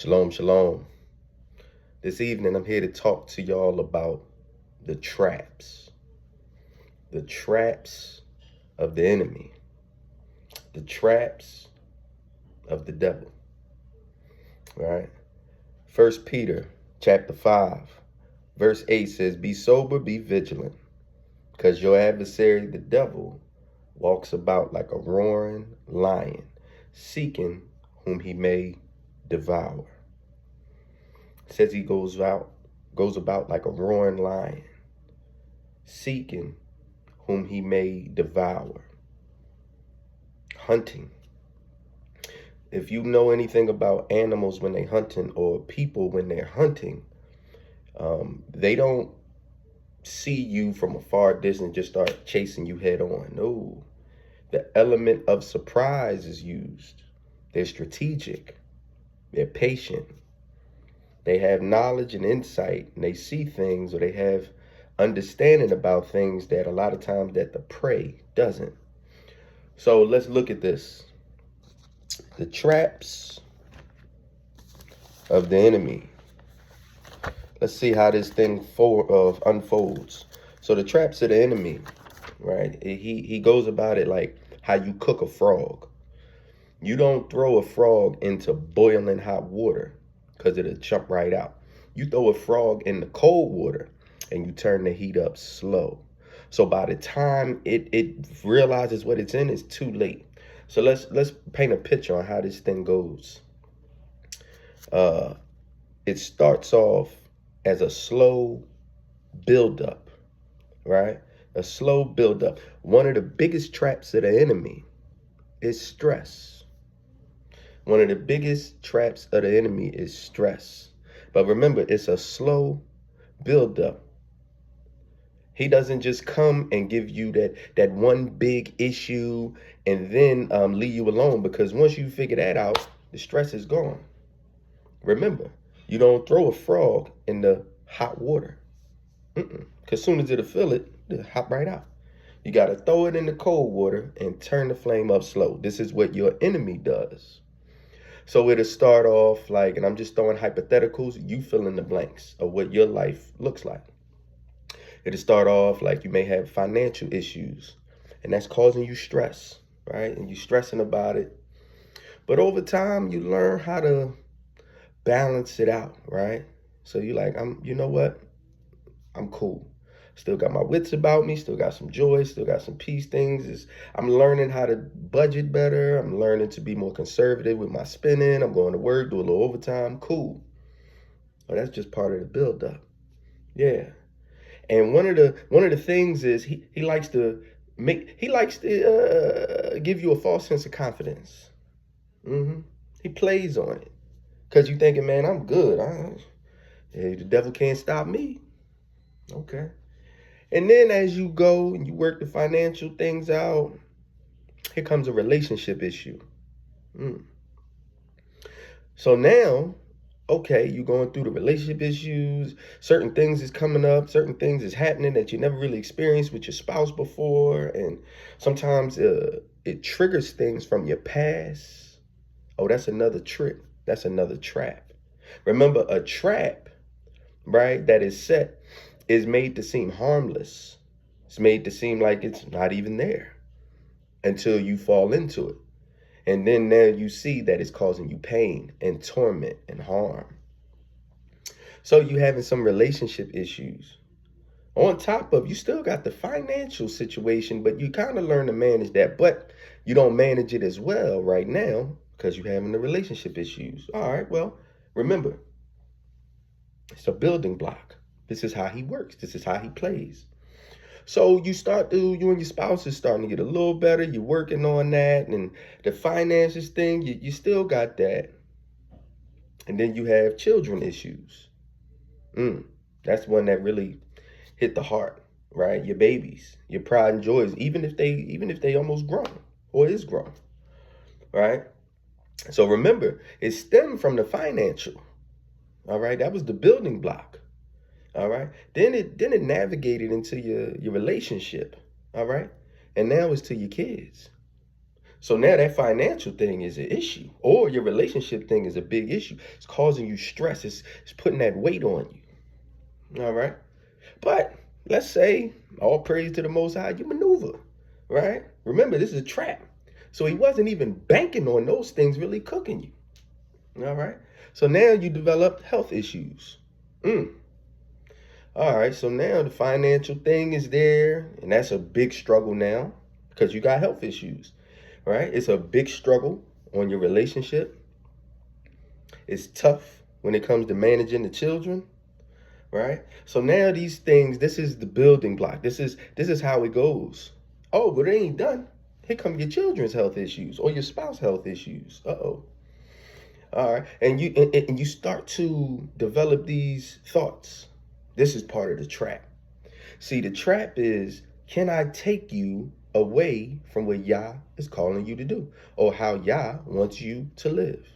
Shalom, shalom. This evening, I'm here to talk to y'all about the traps of the enemy, the traps of the devil, right? 1 Peter chapter 5, verse 8 says, "Be sober, be vigilant, because your adversary, the devil, walks about like a roaring lion, seeking whom he may devour." It says he goes about like a roaring lion, seeking whom he may devour. Hunting. If you know anything about animals when they're hunting or people when they're hunting, they don't see you from a far distance, just start chasing you head on. No, the element of surprise is used. They're strategic. They're patient. They have knowledge and insight, and they see things, or they have understanding about things that a lot of times that the prey doesn't. So let's look at this. The traps of the enemy. Let's see how this thing unfolds. So the traps of the enemy, right? He goes about it like how you cook a frog. You don't throw a frog into boiling hot water because it'll jump right out. You throw a frog in the cold water and you turn the heat up slow. So by the time it realizes what it's in, it's too late. So let's paint a picture on how this thing goes. It starts off as a slow buildup, right? A slow buildup. One of the biggest traps of the enemy is stress. One of the biggest traps of the enemy is stress. But remember, it's a slow buildup. He doesn't just come and give you that one big issue and then leave you alone, because once you figure that out, the stress is gone. Remember, you don't throw a frog in the hot water. Because as soon as it'll feel it, it'll hop right out. You got to throw it in the cold water and turn the flame up slow. This is what your enemy does. So it'll start off like, and I'm just throwing hypotheticals, you fill in the blanks of what your life looks like. It'll start off like you may have financial issues, and that's causing you stress, right? And you're stressing about it. But over time, you learn how to balance it out, right? So you're like, you know what? I'm cool. Still got my wits about me, still got some joy, still got some peace things. I'm learning how to budget better. I'm learning to be more conservative with my spending. I'm going to work, do a little overtime. Cool. Well, that's just part of the build-up. Yeah. And one of the things is he likes to give you a false sense of confidence. He plays on it. Because you're thinking, man, I'm good. The devil can't stop me. Okay. And then as you go and you work the financial things out, here comes a relationship issue. So now, okay, you're going through the relationship issues, certain things is coming up, certain things is happening that you never really experienced with your spouse before, and sometimes it triggers things from your past. Oh, that's another trick. That's another trap. Remember, a trap, right, that is set is made to seem harmless. It's made to seem like it's not even there until you fall into it. And then now you see that it's causing you pain and torment and harm. So you having some relationship issues. On top of, you still got the financial situation, but you kind of learn to manage that. But you don't manage it as well right now because you're having the relationship issues. All right, well, remember, it's a building block. This is how he works. This is how he plays. So you and your spouse is starting to get a little better. You're working on that. And the finances thing, you still got that. And then you have children issues. That's one that really hit the heart, right? Your babies, your pride and joys, even if they almost grown or is grown, right? So remember, it stemmed from the financial. All right, that was the building block. All right. Then it navigated into your relationship. All right. And now it's to your kids. So now that financial thing is an issue, or your relationship thing is a big issue. It's causing you stress. It's putting that weight on you. All right. But let's say, all praise to the Most High, you maneuver, right? Remember, this is a trap. So he wasn't even banking on those things really cooking you. All right. So now you develop health issues. All right. So now the financial thing is there, and that's a big struggle now because you got health issues, right? It's a big struggle on your relationship. It's tough when it comes to managing the children, right? So now these things, this is the building block. This is how it goes. Oh, but it ain't done. Here come your children's health issues or your spouse health issues. Uh-oh. All right. And you start to develop these thoughts. This is part of the trap. See, the trap is, can I take you away from what Yah is calling you to do or how Yah wants you to live?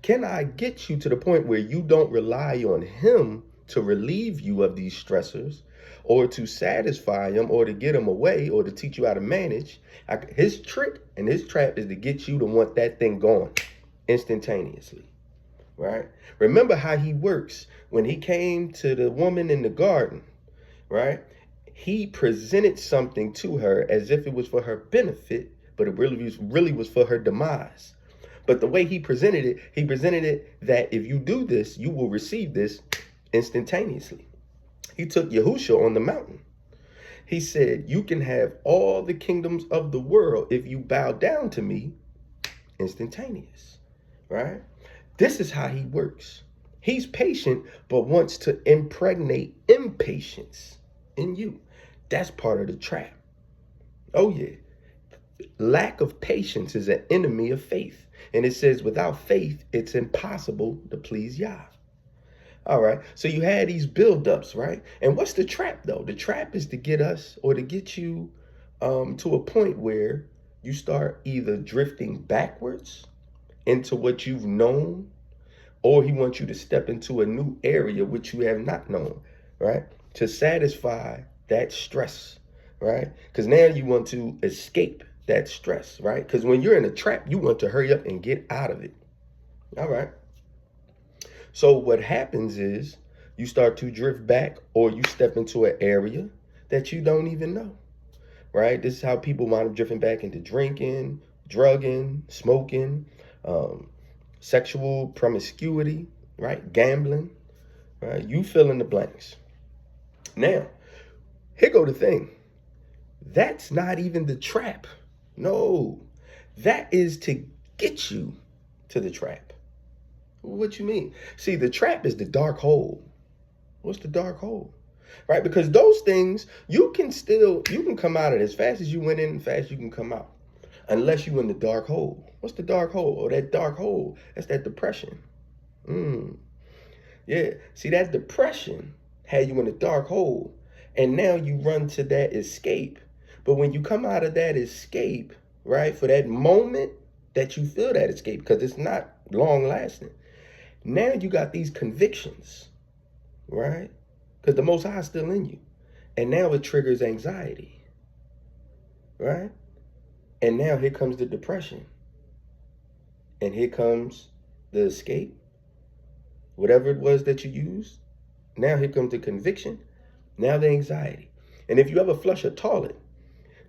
Can I get you to the point where you don't rely on him to relieve you of these stressors or to satisfy him or to get him away or to teach you how to manage? His trick and his trap is to get you to want that thing gone instantaneously, right? Remember how he works. When he came to the woman in the garden, right? He presented something to her as if it was for her benefit, but it really was for her demise. But the way he presented it that if you do this, you will receive this instantaneously. He took Yahusha on the mountain. He said, you can have all the kingdoms of the world if you bow down to me, instantaneous, right? This is how he works. He's patient, but wants to impregnate impatience in you. That's part of the trap. Oh, yeah. Lack of patience is an enemy of faith. And it says, without faith, it's impossible to please Yah. All right. So you had these buildups, right? And what's the trap, though? The trap is to get us or to get you to a point where you start either drifting backwards into what you've known, or he wants you to step into a new area which you have not known, right? To satisfy that stress, right? Because now you want to escape that stress, right? Because when you're in a trap, you want to hurry up and get out of it. All right. So what happens is you start to drift back or you step into an area that you don't even know, right? This is how people wind up drifting back into drinking, drugging, smoking, sexual promiscuity, right? Gambling, right? You fill in the blanks. Now, here go the thing. That's not even the trap. No, that is to get you to the trap. What you mean? See, the trap is the dark hole. What's the dark hole? Right? Because those things, you can come out of it as fast as you went in, fast you can come out. Unless you in the dark hole. What's the dark hole? Oh, that dark hole, that's that depression. Yeah, see, that depression had you in the dark hole. And now you run to that escape. But when you come out of that escape, right, for that moment that you feel that escape, because it's not long lasting, now you got these convictions, right? Because the Most High is still in you. And now it triggers anxiety, right? And now here comes the depression. And here comes the escape. Whatever it was that you used, now here comes the conviction. Now the anxiety. And if you ever flush a toilet,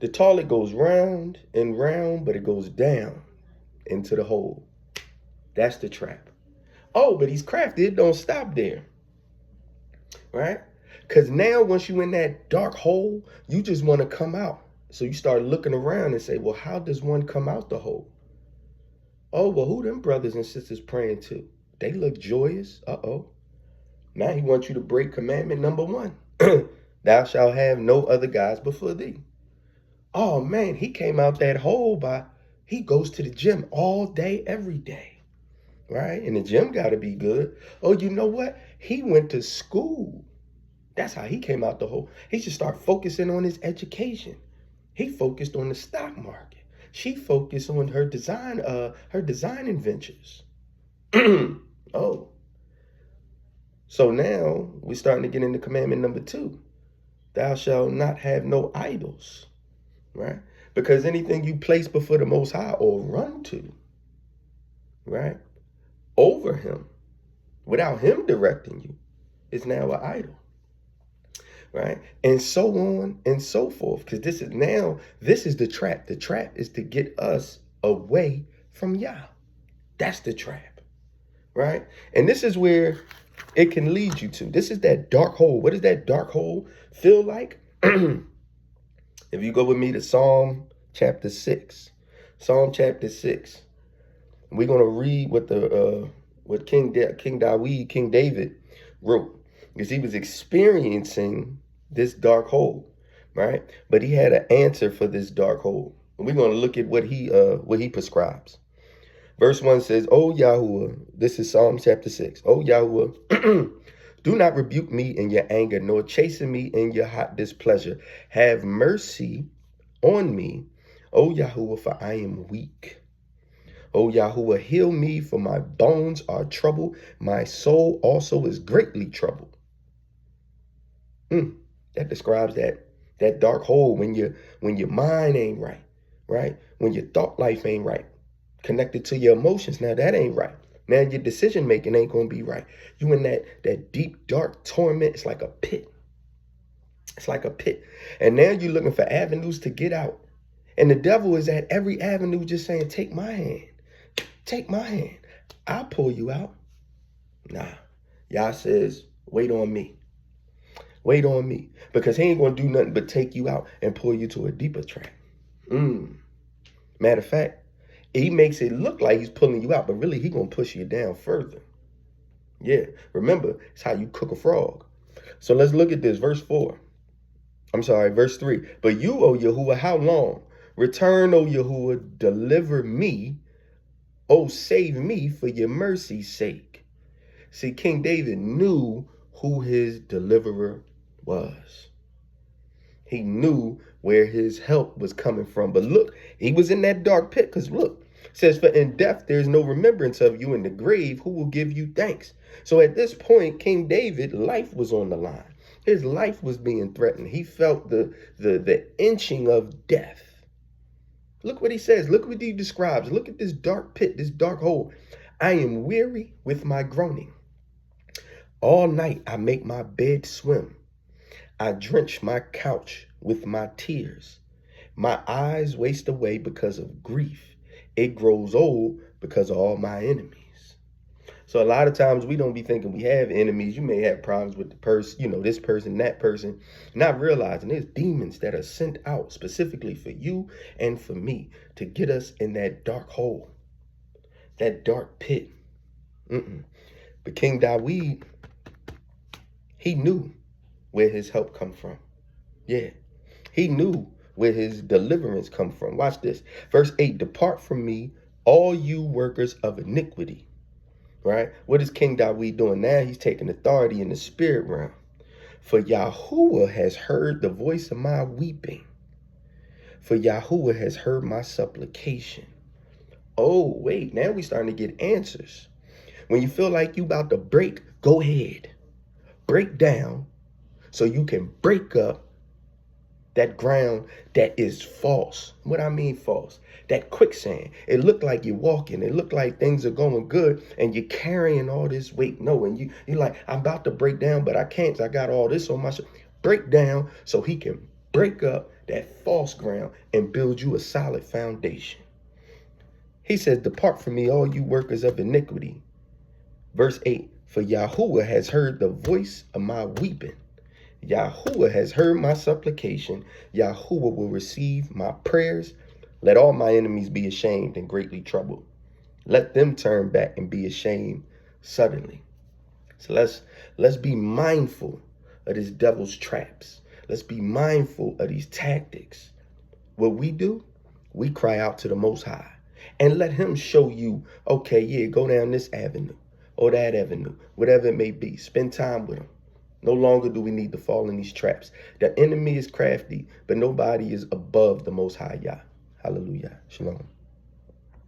the toilet goes round and round, but it goes down into the hole. That's the trap. Oh, but he's crafty. It don't stop there, right? Because now once you're in that dark hole, you just want to come out. So you start looking around and say, well, how does one come out the hole? Oh, well, who them brothers and sisters praying to? They look joyous. Uh-oh. Now he wants you to break commandment number 1. Thou shalt have no other gods before thee. Oh, man, he came out that hole he goes to the gym all day, every day, right? And the gym got to be good. Oh, you know what? He went to school. That's how he came out the hole. He should start focusing on his education. He focused on the stock market. She focused on her design ventures. Oh. So now we're starting to get into commandment number 2. Thou shalt not have no idols, right? Because anything you place before the Most High or run to, right, over him, without him directing you, is now an idol. Right? And so on and so forth. Because this is the trap. The trap is to get us away from Yah. That's the trap. Right? And this is where it can lead you to. This is that dark hole. What does that dark hole feel like? If you go with me to Psalm chapter 6. Psalm chapter 6. We're going to read what King David wrote. Because he was experiencing this dark hole, right? But he had an answer for this dark hole. And we're going to look at what he prescribes. Verse 1 says, "O Yahuwah," this is Psalm chapter 6. "O Yahuwah, do not rebuke me in your anger, nor chasten me in your hot displeasure. Have mercy on me, O Yahuwah, for I am weak. O Yahuwah, heal me, for my bones are troubled. My soul also is greatly troubled." That describes that dark hole when your mind ain't right, right? When your thought life ain't right, connected to your emotions. Now that ain't right. Now your decision making ain't gonna be right. You in that deep, dark torment. It's like a pit. It's like a pit. And now you're looking for avenues to get out. And the devil is at every avenue just saying, take my hand. Take my hand. I'll pull you out. Nah. Yah says, wait on me. Wait on me. Because he ain't going to do nothing but take you out and pull you to a deeper trap. Matter of fact, he makes it look like he's pulling you out, but really he going to push you down further. Yeah. Remember, it's how you cook a frog. So let's look at this. Verse 3. "But you, O Yahuwah, how long? Return, O Yahuwah, deliver me. O save me for your mercy's sake." See, King David knew who his deliverer was. He knew where his help was coming from. But look, he was in that dark pit, because look, it says, "For in death there is no remembrance of you, in the grave who will give you thanks." So at this point, King David, life was on the line. His life was being threatened. He felt the inching of death. Look what he says. Look what he describes. Look at this dark pit, this dark hole. "I am weary with my groaning. All night I make my bed swim. I drench my couch with my tears. My eyes waste away because of grief. It grows old because of all my enemies." So a lot of times we don't be thinking we have enemies. You may have problems with the person, this person, that person, not realizing there's demons that are sent out specifically for you and for me to get us in that dark hole, that dark pit. But King David, he knew where his help come from. Yeah, he knew where his deliverance come from. Watch this. Verse 8, "Depart from me, all you workers of iniquity." Right? What is King David doing now? He's taking authority in the spirit realm. "For Yahuwah has heard the voice of my weeping. For Yahuwah has heard my supplication." Oh, wait, now we starting to get answers. When you feel like you about to break, go ahead. Break down so you can break up that ground that is false. What I mean false? That quicksand. It looked like you're walking. It looked like things are going good and you're carrying all this weight. No, and you're like, I'm about to break down, but I can't. I got all this on my shoulder. Break down so he can break up that false ground and build you a solid foundation. He says, "Depart from me, all you workers of iniquity." Verse 8, "For Yahuwah has heard the voice of my weeping. Yahuwah has heard my supplication. Yahuwah will receive my prayers. Let all my enemies be ashamed and greatly troubled. Let them turn back and be ashamed suddenly." So let's be mindful of this devil's traps. Let's be mindful of these tactics. What we do, we cry out to the Most High and let him show you, okay, yeah, go down this avenue or that avenue, whatever it may be. Spend time with him. No longer do we need to fall in these traps. The enemy is crafty, but nobody is above the Most High Yah. Hallelujah. Shalom.